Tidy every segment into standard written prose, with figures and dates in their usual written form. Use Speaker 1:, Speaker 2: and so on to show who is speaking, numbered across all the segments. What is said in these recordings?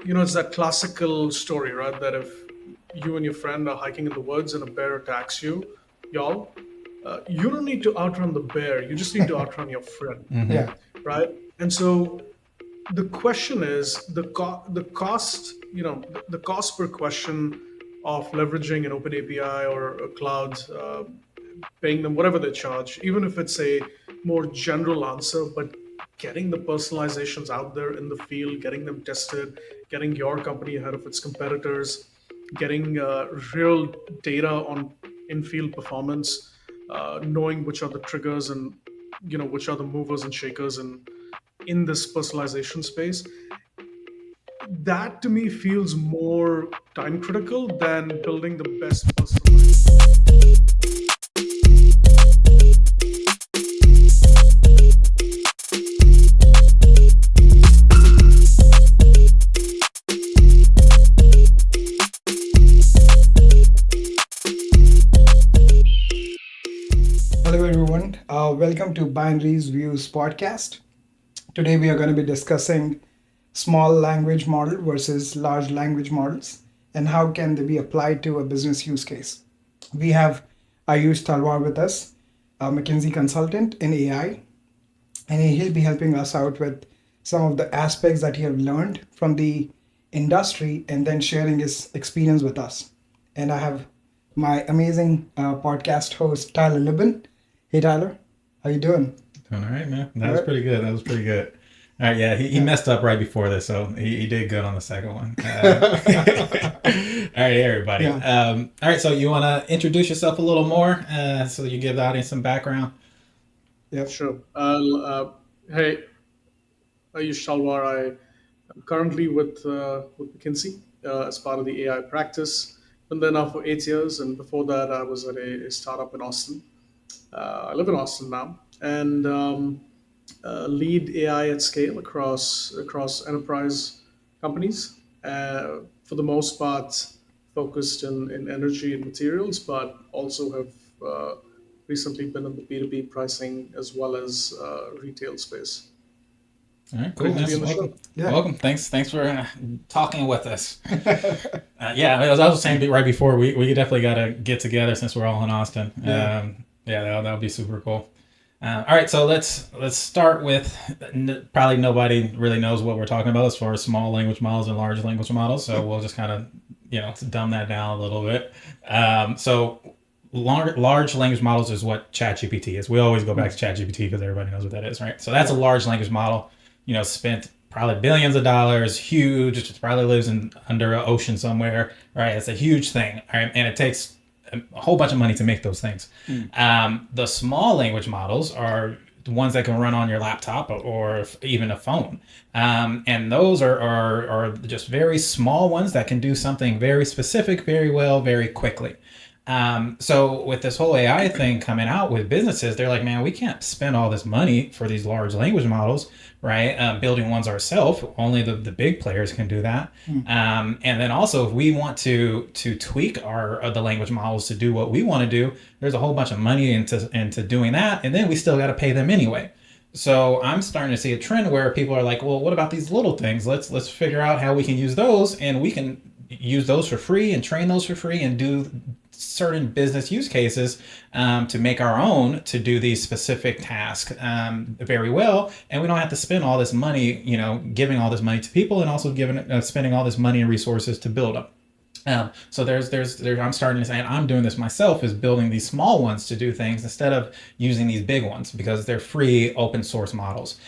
Speaker 1: it's that classical story, right? That if you and your friend are hiking in the woods and a bear attacks y'all, you don't need to outrun the bear. You just need to outrun your friend,
Speaker 2: Mm-hmm.
Speaker 3: Yeah.
Speaker 1: right? And so the question is the cost, the cost per question of leveraging an open API or a cloud, paying them whatever they charge, even if it's a more general answer, but getting the personalizations out there in the field, getting them tested, getting your company ahead of its competitors, getting real data on in-field performance, knowing which are the triggers and which are the movers and shakers in this personalization space. That to me feels more time critical than building the best personalized.
Speaker 3: Hello, everyone. Welcome to Binaries Views podcast. Today, we are going to be discussing small language model versus large language models and how can they be applied to a business use case. We have Ayush Talwar with us, a McKinsey consultant in AI, and he'll be helping us out with some of the aspects that he have learned from the industry and then sharing his experience with us. And I have my amazing podcast host Tyler Libin. Hey Tyler, how you doing?
Speaker 2: Doing all right, man.
Speaker 3: All
Speaker 2: That was
Speaker 3: right.
Speaker 2: pretty good. That was pretty good. All right, yeah, he
Speaker 3: Yeah.
Speaker 2: messed up right before this, so he did good on the second one. All right, everybody.
Speaker 3: Yeah.
Speaker 2: All right, so you want to introduce yourself a little more so you give the audience some background?
Speaker 3: Yep.
Speaker 1: Sure. Hey, Ayush Talwar. I'm currently with McKinsey as part of the AI practice. Been there now for 8 years, and before that, I was at a startup in Austin. I live in Austin now, and lead AI at scale across enterprise companies. For the most part, focused in energy and materials, but also have recently been in the B2B pricing as well as retail space.
Speaker 2: All right, cool,
Speaker 1: Great to
Speaker 2: man.
Speaker 1: be on
Speaker 3: Nice.
Speaker 1: the show.
Speaker 2: Welcome.
Speaker 3: Yeah.
Speaker 2: Welcome. Thanks for talking with us. Yeah, as I was saying right before, we definitely got to get together since we're all in Austin.
Speaker 3: Yeah.
Speaker 2: Yeah, that would be super cool. All right, so let's start with probably nobody really knows what we're talking about as far as small language models and large language models. So we'll just kind of dumb that down a little bit. So large language models is what ChatGPT is. We always go back to ChatGPT because everybody knows what that is, right? So that's a
Speaker 3: Yeah.
Speaker 2: large language model. Spent probably billions of dollars, huge. It probably lives in under an ocean somewhere, right? It's a huge thing, right? And it takes a whole bunch of money to make those things. The small language models are the ones that can run on your laptop or even a phone. And those are just very small ones that can do something very specific, very well, very quickly. So with this whole AI thing coming out with businesses, they're like, man, we can't spend all this money for these large language models, right? Building ones ourselves. Only the big players can do that. And then also, if we want to tweak our the language models to do what we want to do, there's a whole bunch of money into doing that, and then we still got to pay them anyway. So I'm starting to see a trend where people are like, well, what about these little things? Let's figure out how we can use those, and we can use those for free and train those for free and do certain business use cases to make our own to do these specific tasks very well, and we don't have to spend all this money, giving all this money to people and also spending all this money and resources to build them. So there's I'm starting to say, and I'm doing this myself, is building these small ones to do things instead of using these big ones because they're free open source models.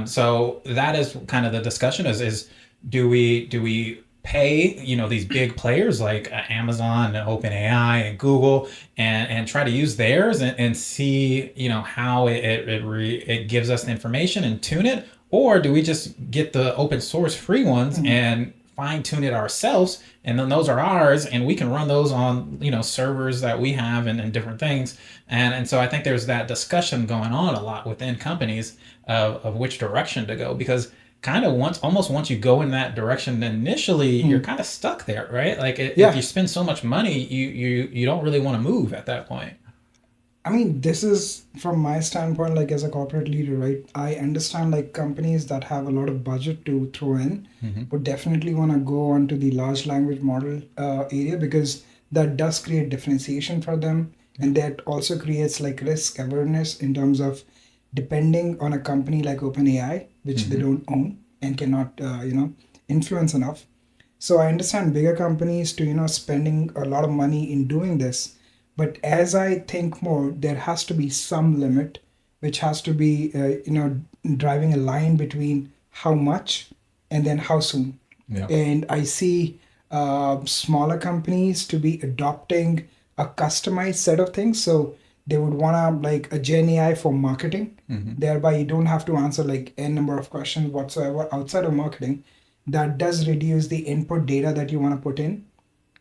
Speaker 2: So that is kind of the discussion is do we pay these big players like Amazon and OpenAI and Google and try to use theirs and see how it gives us the information and tune it, or do we just get the open source free ones and fine tune it ourselves, and then those are ours and we can run those on servers that we have and different things, and so I think there's that discussion going on a lot within companies of which direction to go, because kind of once you go in that direction initially, you're kind of stuck there, right? Like if
Speaker 3: Yeah.
Speaker 2: you spend so much money, you don't really want to move at that point.
Speaker 3: I mean, this is from my standpoint, like as a corporate leader, right? I understand like companies that have a lot of budget to throw in would definitely want to go onto the large language model area because that does create differentiation for them.
Speaker 2: Yeah.
Speaker 3: And that also creates like risk awareness in terms of depending on a company like OpenAI, which they don't own and cannot, influence enough. So I understand bigger companies to spending a lot of money in doing this, but as I think more, there has to be some limit, which has to be driving a line between how much and then how soon.
Speaker 2: Yeah.
Speaker 3: And I see smaller companies to be adopting a customized set of things. So they would want to like a Gen AI for marketing. Thereby, you don't have to answer like n number of questions whatsoever outside of marketing. That does reduce the input data that you want to put in,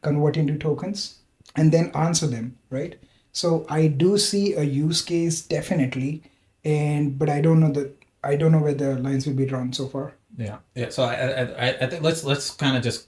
Speaker 3: convert into tokens, and then answer them, right? So I do see a use case definitely, and but I don't know where the lines will be drawn so far.
Speaker 2: Yeah. Yeah. So I think let's kind of just,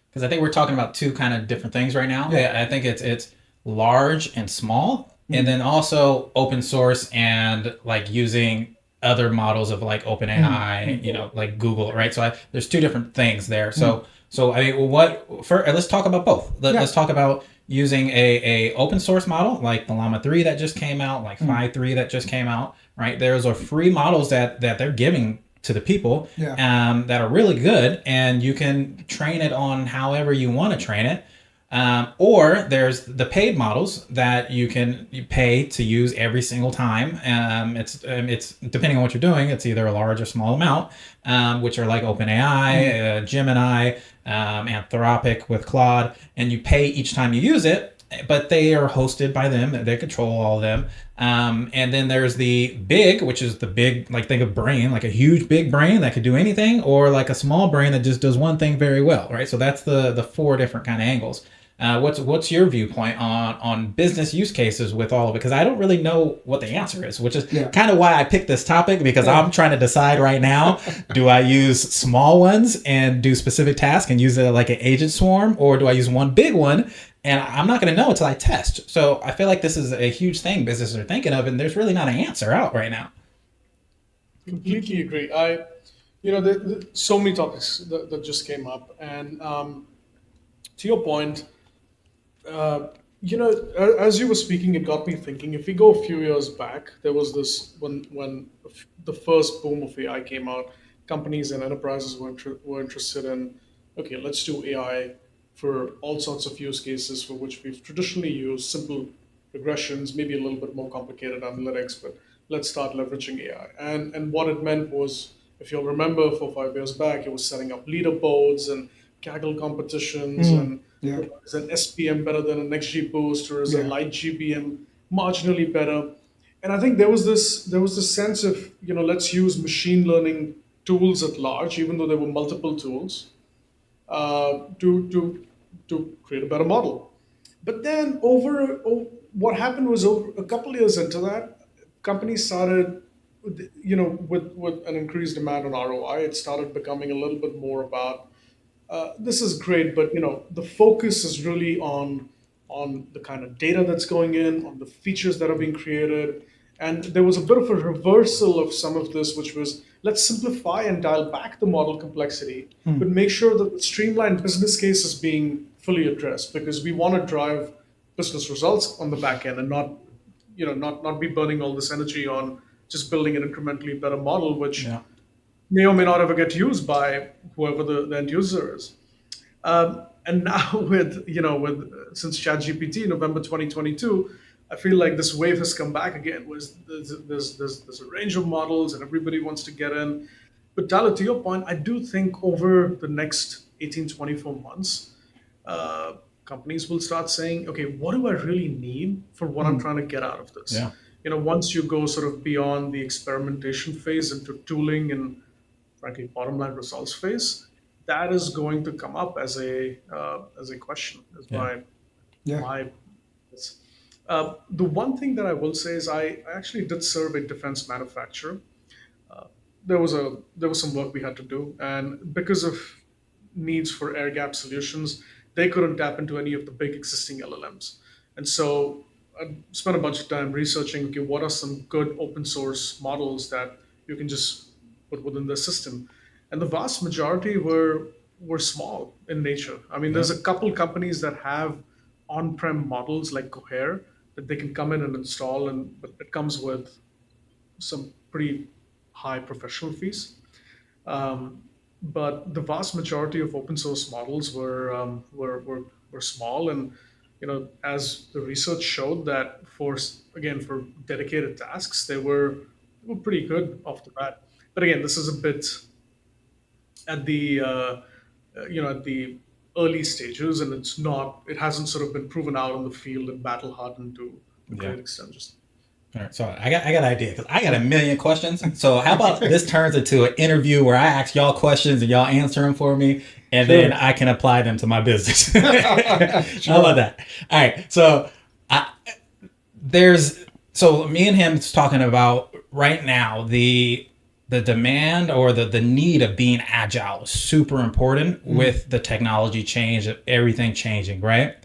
Speaker 2: because I think we're talking about two kind of different things right now.
Speaker 3: Yeah.
Speaker 2: I think it's large and small, and then also open source and like using other models of like OpenAI, like Google, right? So there's two different things there. So I mean, let's talk about both.
Speaker 3: Yeah.
Speaker 2: Let's talk about using a open source model like the Llama 3 that just came out, like Phi 3 that just came out, right? There's are free models that they're giving to the people,
Speaker 3: Yeah.
Speaker 2: that are really good, and you can train it on however you want to train it. Or there's the paid models that you pay to use every single time. It's depending on what you're doing. It's either a large or small amount, which are like OpenAI, Gemini, Anthropic with Claude, and you pay each time you use it. But they are hosted by them. They control all of them. And then there's the big, which is the big, like think of brain, like a huge big brain that could do anything, or like a small brain that just does one thing very well, right? So that's the four different kind of angles. What's your viewpoint on business use cases with all of it? Because I don't really know what the answer is, which is kind of why I picked this topic, because I'm trying to decide right now, do I use small ones and do specific tasks and use it like an agent swarm, or do I use one big one? And I'm not going to know until I test. So I feel like this is a huge thing businesses are thinking of, and there's really not an answer out right now.
Speaker 1: Completely agree. So many topics that just came up, and to your point, uh, as you were speaking, it got me thinking. If we go a few years back, there was this when the first boom of AI came out. Companies and enterprises were interested in, okay, let's do AI for all sorts of use cases for which we've traditionally used simple regressions, maybe a little bit more complicated analytics, but let's start leveraging AI. And what it meant was, if you'll remember, 4 5 years back, it was setting up leaderboards and Kaggle competitions, and
Speaker 3: Yeah.
Speaker 1: is an SPM better than an XG boost, or is a
Speaker 3: Yeah.
Speaker 1: light GBM marginally better? And I think there was this sense of, let's use machine learning tools at large, even though there were multiple tools, to create a better model. But then what happened was, over a couple of years into that, companies started, with an increased demand on ROI. It started becoming a little bit more about, this is great, but the focus is really on the kind of data that's going in, on the features that are being created. And there was a bit of a reversal of some of this, which was, let's simplify and dial back the model complexity, but make sure that the streamlined business case is being fully addressed, because we want to drive business results on the back end, and not be burning all this energy on just building an incrementally better model, which
Speaker 2: Yeah.
Speaker 1: may or may not ever get used by whoever the end user is. And now with since ChatGPT November 2022, I feel like this wave has come back again. Was there's a range of models and everybody wants to get in. But Tyler, to your point, I do think over the next 18 to 24 months, uh, companies will start saying, okay, what do I really need for what I'm trying to get out of this?
Speaker 2: Yeah.
Speaker 1: Once you go sort of beyond the experimentation phase into tooling and frankly bottom line results phase, that is going to come up as a question. As
Speaker 2: Yeah.
Speaker 3: Yeah.
Speaker 1: my The one thing that I will say is, I actually did serve a defense manufacturer. There was some work we had to do, and because of needs for air gap solutions, they couldn't tap into any of the big existing LLMs, and so I spent a bunch of time researching, okay, what are some good open source models that you can just put within the system, and the vast majority were small in nature. I mean,
Speaker 2: Yeah.
Speaker 1: there's a couple companies that have on-prem models like Cohere that they can come in and install, and but it comes with some pretty high professional fees. Um, but the vast majority of open source models were small, and as the research showed that again for dedicated tasks they were pretty good off the bat. But again, this is a bit at the at the early stages, and it hasn't sort of been proven out in the field and battle hardened to a
Speaker 2: Yeah.
Speaker 1: great extent. Just
Speaker 2: All right, so I got an idea because I got a million questions. So how about this turns into an interview where I ask y'all questions and y'all answer them for me, and then
Speaker 3: Sure.
Speaker 2: I can apply them to my business. How
Speaker 3: Sure.
Speaker 2: about that? All right. So I, so me and him is talking about right now the demand or the need of being agile is super important with the technology change, everything changing, right?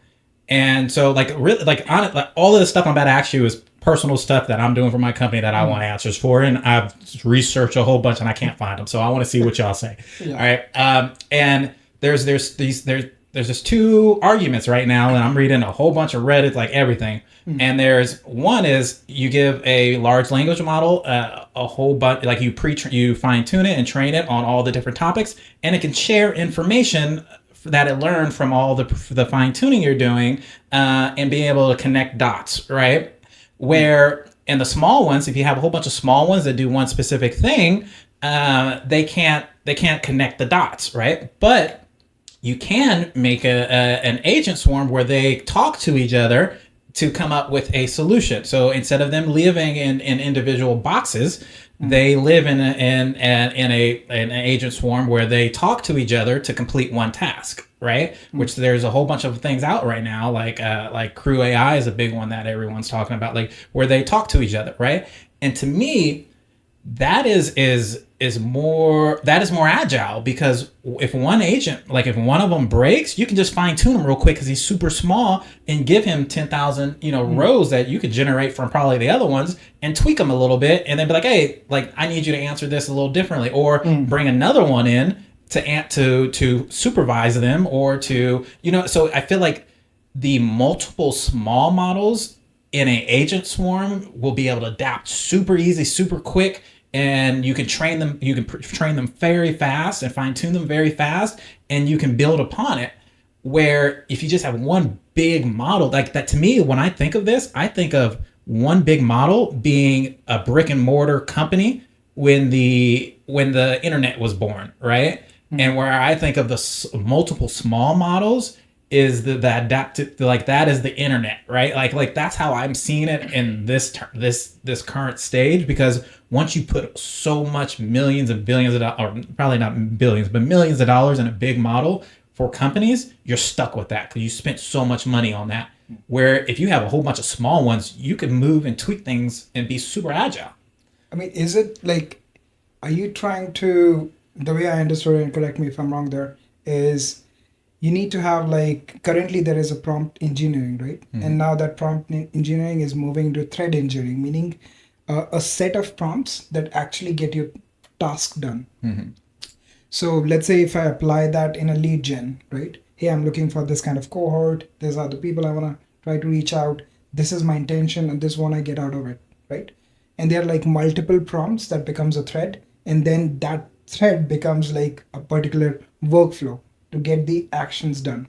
Speaker 2: And so, like, really, like all of the stuff I'm about to ask you is personal stuff that I'm doing for my company that I want answers for, and I've researched a whole bunch and I can't find them. So I want to see what y'all say.
Speaker 3: Yeah.
Speaker 2: All right. And there's just two arguments right now, and I'm reading a whole bunch of Reddit, like everything. And there's one is you give a large language model a whole bunch, like you fine tune it and train it on all the different topics, and it can share information that it learned from all the fine tuning you're doing, and being able to connect dots, right? Where in the small ones, if you have a whole bunch of small ones that do one specific thing, they can't connect the dots, right? But you can make an agent swarm where they talk to each other to come up with a solution. So instead of them living in individual boxes, they live in an agent swarm where they talk to each other to complete one task, right? Which there's a whole bunch of things out right now, like Crew AI is a big one that everyone's talking about, like where they talk to each other, right? And to me, that is more agile, because if one agent, like if one of them breaks, you can just fine tune him real quick because he's super small, and give him 10,000 rows that you could generate from probably the other ones, and tweak them a little bit, and then be like, hey, like I need you to answer this a little differently, or bring another one in to supervise them, or to so I feel like the multiple small models in an agent swarm will be able to adapt super easy, super quick, and you can train them. You can train them very fast and fine tune them very fast, and you can build upon it. Where if you just have one big model like that, to me, when I think of this, I think of one big model being a brick and mortar company when the internet was born, right? And where I think of the multiple small models is the adaptive, like that is the internet, right? Like that's how I'm seeing it in this current stage, because once you put so much millions and billions of dollars, or probably not billions, but millions of dollars in a big model for companies, you're stuck with that because you spent so much money on that. Where if you have a whole bunch of small ones, you can move and tweak things and be super agile.
Speaker 3: I mean, is it like, are you trying to, the way I understood it, and correct me if I'm wrong there, is you need to have, like, currently there is a prompt engineering, right? And now that prompt engineering is moving to thread engineering, meaning a set of prompts that actually get your task done. So let's say if I apply that in a lead gen, right? Hey, I'm looking for this kind of cohort. These are the people I want to try to reach out. This is my intention, and this one I get out of it, right? And there are like multiple prompts that becomes a thread, and then that thread becomes like a particular workflow to get the actions done.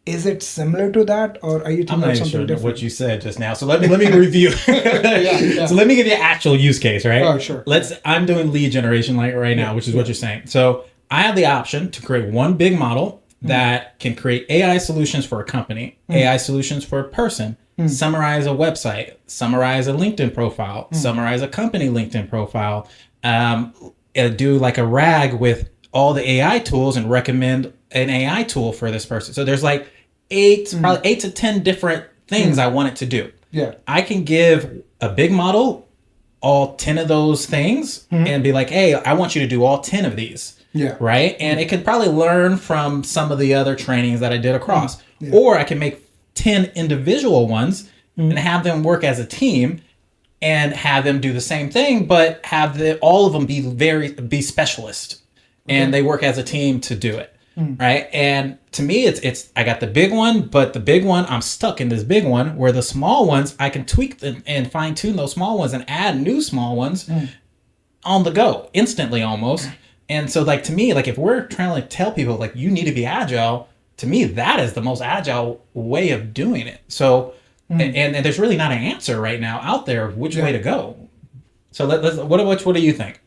Speaker 3: Is it similar to that, or are you
Speaker 2: I'm
Speaker 3: thinking
Speaker 2: not
Speaker 3: of
Speaker 2: even
Speaker 3: something
Speaker 2: sure
Speaker 3: different?
Speaker 2: what you said just now. So let me review.
Speaker 3: Yeah.
Speaker 2: So let me give you an actual use case, right?
Speaker 3: Oh, sure.
Speaker 2: I'm doing lead generation like right now, which is what you're saying. So I have the option to create one big model that can create AI solutions for a company, AI solutions for a person, summarize a website, summarize a LinkedIn profile, summarize a company LinkedIn profile, do like a RAG with all the AI tools and recommend an AI tool for this person. So there's like probably 8 to 10 different things I want it to do.
Speaker 3: Yeah.
Speaker 2: I can give a big model all 10 of those things and be like, hey, I want you to do all 10 of these.
Speaker 3: Yeah.
Speaker 2: Right. And it can probably learn from some of the other trainings that I did across.
Speaker 3: Yeah.
Speaker 2: Or I can make 10 individual ones and have them work as a team and have them do the same thing, but have all of them be specialists, and they work as a team to do it. Right. And to me, it's I got the big one, but the big one, I'm stuck in this big one, where the small ones, I can tweak and fine tune those small ones and add new small ones on the go instantly almost. And so like, to me, like if we're trying to tell people like you need to be agile, to me, that is the most agile way of doing it. So, and there's really not an answer right now out there of which way to go. So what do you think?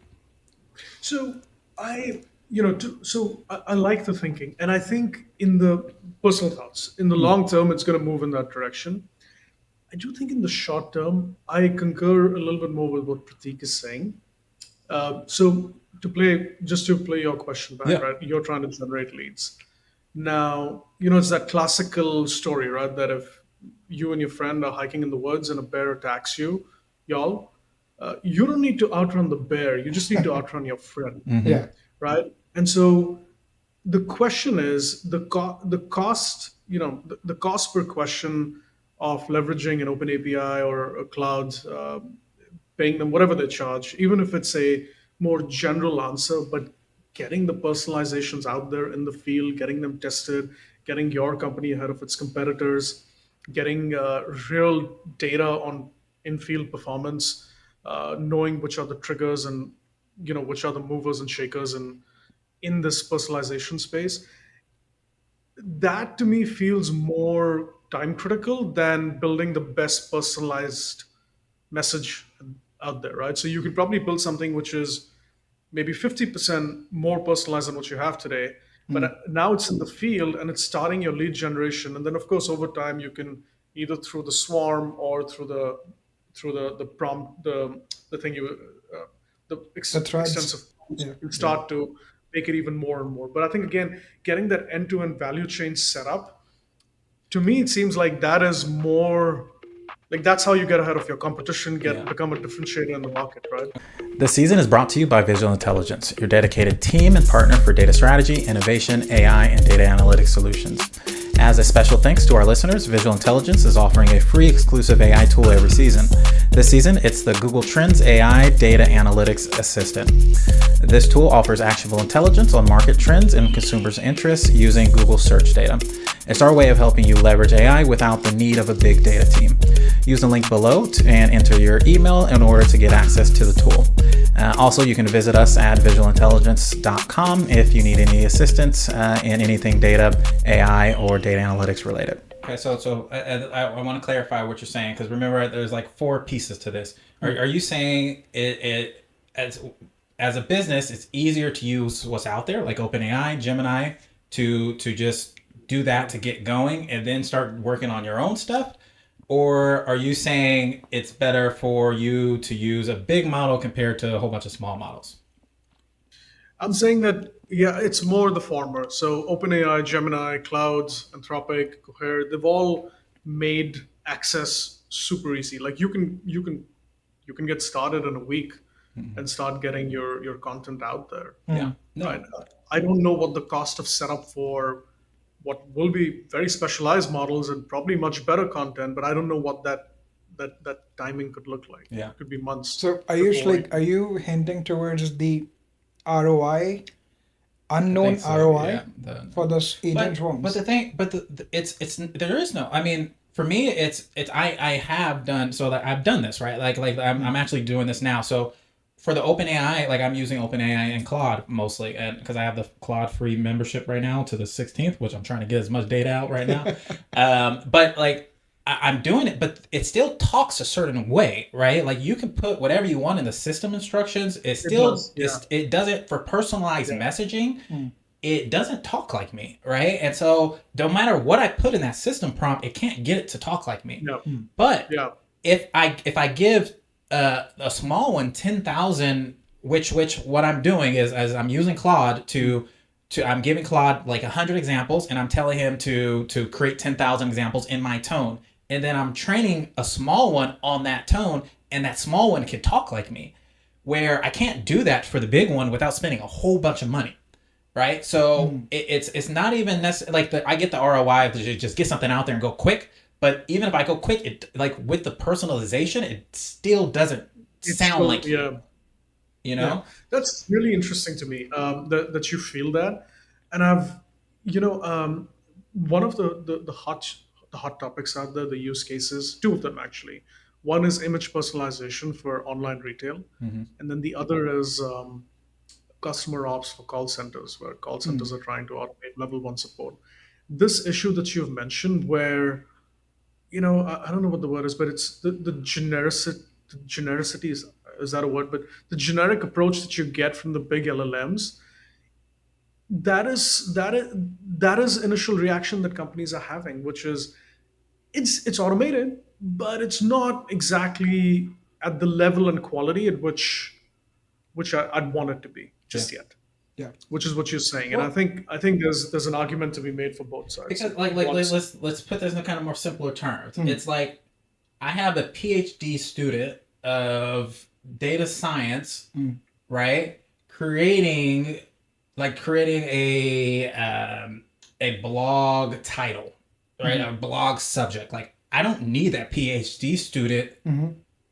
Speaker 1: So I like the thinking, and I think in the personal thoughts, in the long term, it's going to move in that direction. I do think in the short term, I concur a little bit more with what Pratik is saying. So to play your question back,
Speaker 2: Yeah.
Speaker 1: right? You're trying to generate leads. Now, it's that classical story, right? That if you and your friend are hiking in the woods and a bear attacks you don't need to outrun the bear. You just need to outrun your friend,
Speaker 3: Yeah.
Speaker 1: right? And so the question is the cost, the cost per question of leveraging an open API or a cloud, paying them whatever they charge, even if it's a more general answer, but getting the personalizations out there in the field, getting them tested, getting your company ahead of its competitors, getting real data on in-field performance, knowing which are the triggers and which are the movers and shakers in this personalization space. That to me feels more time critical than building the best personalized message out there, right? So you could probably build something which is maybe 50% more personalized than what you have today, but now it's in the field and it's starting your lead generation. And then of course over time you can either through the swarm or through the prompt, the thing you
Speaker 3: The threads.
Speaker 1: extensive prompts,
Speaker 3: Yeah.
Speaker 1: you can start to make it even more and more. But I think again, getting that end-to-end value chain set up, to me it seems like that is more like that's how you get ahead of your competition, become a differentiator in the market, right?
Speaker 2: This season is brought to you by Visual Intelligence, your dedicated team and partner for data strategy, innovation, AI, and data analytics solutions. As a special thanks to our listeners, Visual Intelligence is offering a free exclusive AI tool every season. This season, it's the Google Trends AI Data Analytics Assistant. This tool offers actionable intelligence on market trends and consumers' interests using Google search data. It's our way of helping you leverage AI without the need of a big data team. Use the link below and enter your email in order to get access to the tool. Also, you can visit us at visualintelligence.com if you need any assistance in anything data, AI, or data analytics related. Okay, so I want to clarify what you're saying, because remember, there's like 4 pieces to this. Are you saying it as a business, it's easier to use what's out there, like OpenAI, Gemini, to just do that to get going and then start working on your own stuff? Or are you saying it's better for you to use a big model compared to a whole bunch of small models?
Speaker 1: I'm saying that, yeah, it's more the former. So OpenAI, Gemini, Clouds, Anthropic, Cohere, they've all made access super easy. Like you can get started in a week and start getting your content out there.
Speaker 2: Yeah. No.
Speaker 1: Right. I don't know what the cost of setup for what will be very specialized models and probably much better content, but I don't know what that timing could look like.
Speaker 2: Yeah.
Speaker 1: It could be months.
Speaker 3: So
Speaker 1: before
Speaker 3: are you hinting towards the ROI,
Speaker 2: I
Speaker 3: unknown
Speaker 2: think so,
Speaker 3: ROI
Speaker 2: yeah.
Speaker 3: for those agent rooms?
Speaker 2: But the thing, it's there is no. I mean, for me, it's I have done so that I've done this, right. Like I'm actually doing this now. So for the OpenAI, like I'm using OpenAI and Claude mostly, and because I have the Claude free membership right now to the 16th, which I'm trying to get as much data out right now. But like I'm doing it, but it still talks a certain way, right? Like you can put whatever you want in the system instructions. It still
Speaker 1: does, yeah.
Speaker 2: it does it for personalized messaging. It doesn't talk like me, right? And so no matter what I put in that system prompt, it can't get it to talk like me.
Speaker 1: No.
Speaker 2: But
Speaker 1: Yeah.
Speaker 2: if I give a small one 10,000, which what I'm doing is as I'm using Claude to I'm giving Claude like 100 examples, and I'm telling him to create 10,000 examples in my tone, and then I'm training a small one on that tone, and that small one can talk like me, where I can't do that for the big one without spending a whole bunch of money. Right, so it's not even necessarily like I get the ROI to just get something out there and go quick, But even if I go quick, it like with the personalization, it still doesn't
Speaker 1: It's
Speaker 2: sound
Speaker 1: still,
Speaker 2: like you.
Speaker 1: yeah.
Speaker 2: You
Speaker 1: Yeah,
Speaker 2: know?
Speaker 1: that's really interesting to me, that you feel that, and I've, one of the hot topics out there, the use cases, two of them actually. One is image personalization for online retail,
Speaker 2: Mm-hmm.
Speaker 1: and then the other is customer ops for call centers, where call centers are trying to automate level one support. This issue that you've mentioned, where I don't know what the word is, but it's the genericity is that a word? But the generic approach that you get from the big LLMs, that is initial reaction that companies are having, which is it's automated, but it's not exactly at the level and quality at which I'd want it to be
Speaker 2: Yeah.
Speaker 1: just yet.
Speaker 3: Yeah.
Speaker 1: Which is what you're saying, and I
Speaker 2: Well,
Speaker 1: think I think there's an argument to be made for both sides.
Speaker 2: because
Speaker 1: It,
Speaker 2: like
Speaker 1: it
Speaker 2: like
Speaker 1: wants,
Speaker 2: let's put this in kind of more simpler terms.
Speaker 3: Mm.
Speaker 2: It's like I have a PhD student of data science,
Speaker 3: Mm.
Speaker 2: right? Creating creating a blog title, right?
Speaker 3: Mm-hmm.
Speaker 2: A blog subject. Like I don't need that PhD student
Speaker 3: Mm-hmm.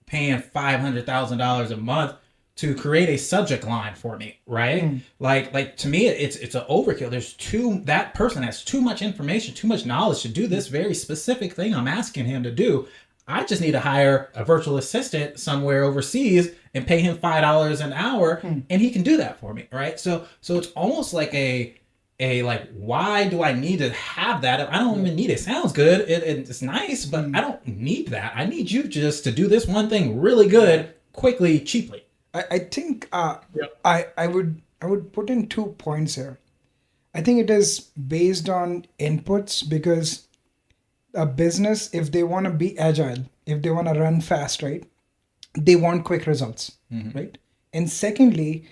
Speaker 2: paying $500,000 a month to create a subject line for me, right?
Speaker 3: Mm.
Speaker 2: Like to me, it's an overkill. There's too that person has too much information, too much knowledge to do this very specific thing I'm asking him to do. I just need to hire a virtual assistant somewhere overseas and pay him $5 an hour,
Speaker 3: Mm.
Speaker 2: and he can do that for me, right? So it's almost like a like why do I need to have that? I don't
Speaker 3: Yeah.
Speaker 2: even need it. Sounds good. It's nice, but I
Speaker 3: Mm.
Speaker 2: don't need that. I need you just to do this one thing really
Speaker 3: Yeah.
Speaker 2: good, quickly, cheaply.
Speaker 3: I think
Speaker 1: yeah.
Speaker 3: I would put in 2 points here. I think it is based on inputs because a business, if they want to be agile, if they want to run fast, right, they want quick results,
Speaker 2: Mm-hmm.
Speaker 3: right? And secondly,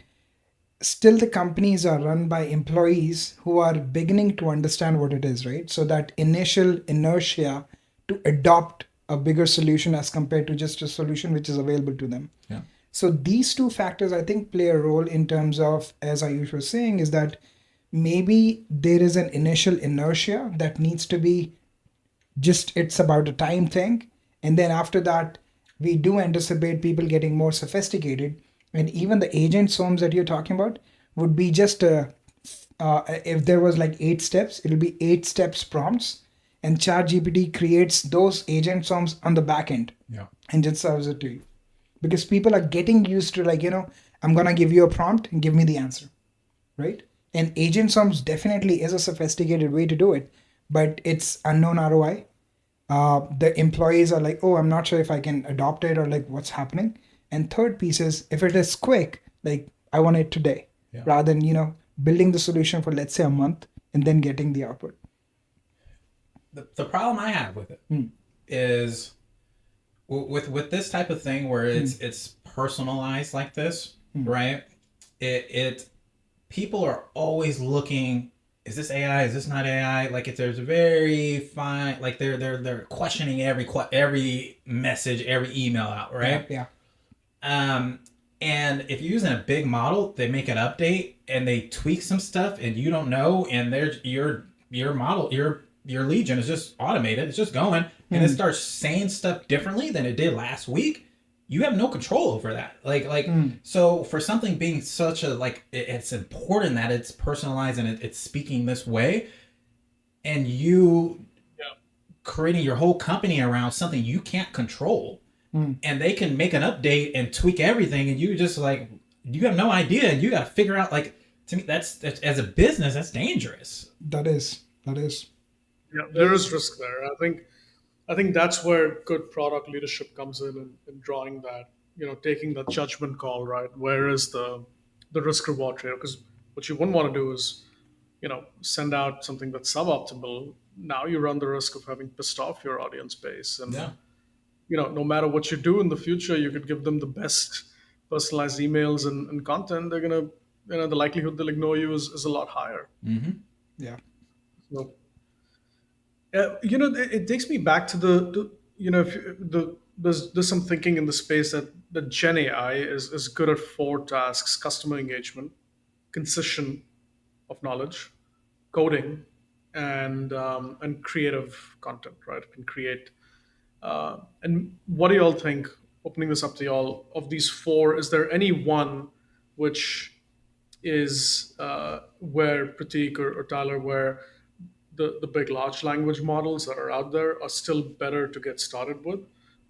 Speaker 3: still the companies are run by employees who are beginning to understand what it is, right? So that initial inertia to adopt a bigger solution as compared to just a solution which is available to them.
Speaker 2: Yeah.
Speaker 3: So these two factors I think play a role in terms of, as Ayush was saying, is that maybe there is an initial inertia that needs to be just, it's about a time thing, and then after that we do anticipate people getting more sophisticated, and even the agent swarms that you're talking about would be just if there was like 8 steps, it'll be 8 steps prompts, and ChatGPT creates those agent swarms on the back end
Speaker 2: Yeah.
Speaker 3: and just serves it to you, because people are getting used to, like, I'm gonna give you a prompt and give me the answer, right? And agent sums definitely is a sophisticated way to do it, but it's unknown ROI. The employees are like, oh, I'm not sure if I can adopt it, or like what's happening. And third piece is, if it is quick, like I want it today,
Speaker 2: Yeah.
Speaker 3: rather than building the solution for, let's say, a month and then getting the output.
Speaker 2: The problem I have with it
Speaker 3: Mm.
Speaker 2: is with this type of thing where
Speaker 3: Mm.
Speaker 2: it's personalized like this,
Speaker 3: Mm.
Speaker 2: right? It people are always looking, is this AI, is this not AI? Like if there's very fine, like they're questioning every message, every email out, right?
Speaker 3: Yeah.
Speaker 2: um and if you're using a big model, they make an update and they tweak some stuff and you don't know, and there's your model, your legion is just automated, it's just going, and it
Speaker 3: Mm.
Speaker 2: starts saying stuff differently than it did last week. You have no control over that.
Speaker 3: Mm.
Speaker 2: So for something being such a it's important that it's personalized and it's speaking this way, and you
Speaker 1: Yeah.
Speaker 2: creating your whole company around something you can't control,
Speaker 3: Mm.
Speaker 2: and they can make an update and tweak everything, and you just like, you have no idea, and you got to figure out, like, to me that's as a business, that's dangerous.
Speaker 3: That is.
Speaker 1: Yeah, there is risk there. I think that's where good product leadership comes in drawing that, taking that judgment call, right? Where is the risk reward trade? Because what you wouldn't want to do is, send out something that's suboptimal. Now you run the risk of having pissed off your audience base, and
Speaker 2: Yeah.
Speaker 1: no matter what you do in the future, you could give them the best personalized emails and content. They're gonna, the likelihood they'll ignore you is a lot higher.
Speaker 2: Mm-hmm.
Speaker 3: Yeah.
Speaker 1: So, it takes me back to if there's some thinking in the space that Gen AI is good at four tasks: customer engagement, concision of knowledge, coding, and creative content, right? Can create. And what do y'all think? Opening this up to y'all, of these four, is there any one which is where Pratik or Tyler, where the big large language models that are out there are still better to get started with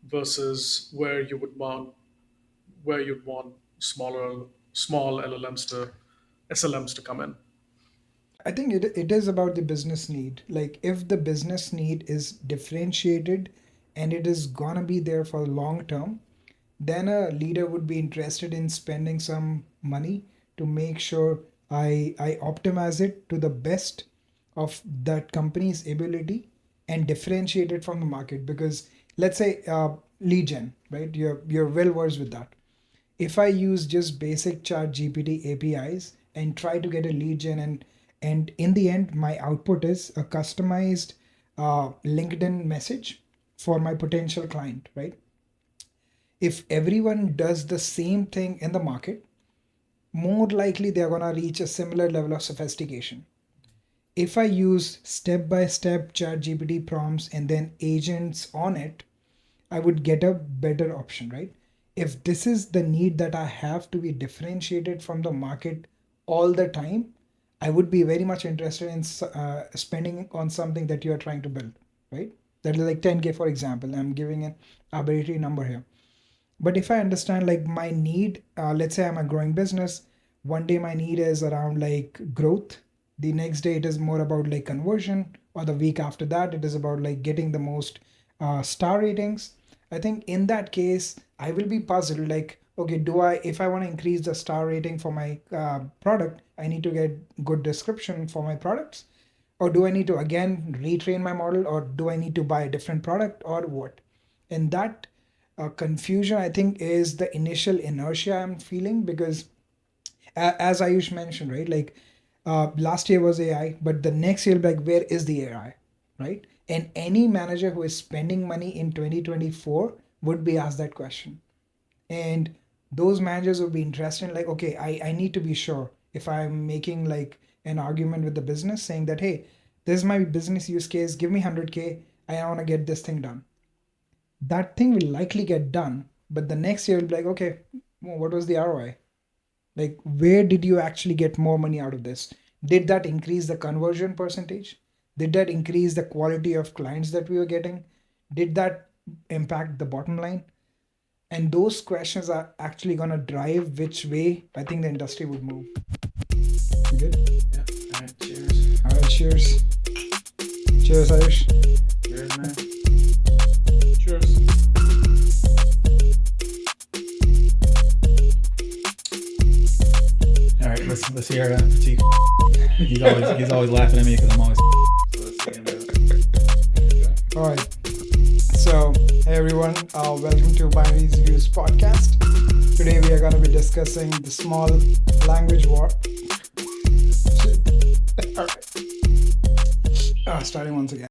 Speaker 1: versus where you'd want small LLMs to SLMs to come in?
Speaker 3: I think it is about the business need. Like if the business need is differentiated and it is gonna be there for long term, then a leader would be interested in spending some money to make sure I optimize it to the best of that company's ability and differentiate it from the market. Because let's say lead gen, right? You're well versed with that. If I use just basic chat GPT APIs and try to get a lead gen, and in the end my output is a customized LinkedIn message for my potential client, right? If everyone does the same thing in the market, more likely they're going to reach a similar level of sophistication. If I use step by step chat GPT prompts and then agents on it, I would get a better option, right? If this is the need that I have to be differentiated from the market all the time, I would be very much interested in spending on something that you are trying to build, right? That is like 10K, for example. I'm giving an arbitrary number here. But if I understand like my need, let's say I'm a growing business, one day my need is around like growth, the next day it is more about like conversion, or the week after that it is about like getting the most star ratings. I think in that case I will be puzzled, like, okay, do I, if I want to increase the star rating for my product, I need to get good description for my products, or do I need to again retrain my model, or do I need to buy a different product, or what? And that confusion, I think, is the initial inertia I'm feeling. Because as Ayush mentioned, right, like last year was AI, but the next year, like, where is the AI, right? And any manager who is spending money in 2024 would be asked that question. And those managers would be interested in like, okay, I need to be sure if I'm making like an argument with the business saying that, hey, this is my business use case, give me 100K, I want to get this thing done. That thing will likely get done, but the next year will be like, okay, well, what was the ROI? Like, where did you actually get more money out of this? Did that increase the conversion percentage? Did that increase the quality of clients that we were getting? Did that impact the bottom line? And those questions are actually going to drive which way I think the industry would move. You good?
Speaker 2: Yeah. All right. Cheers.
Speaker 3: All right, cheers. Cheers, Ayush.
Speaker 2: Cheers, man.
Speaker 1: Cheers.
Speaker 2: All right. Let's hear Pratik. He's always laughing at me because I'm always. So let's see him.
Speaker 3: All right. So, hey everyone, welcome to Binaries Views podcast. Today we are going to be discussing the small language war. All right. Starting once again.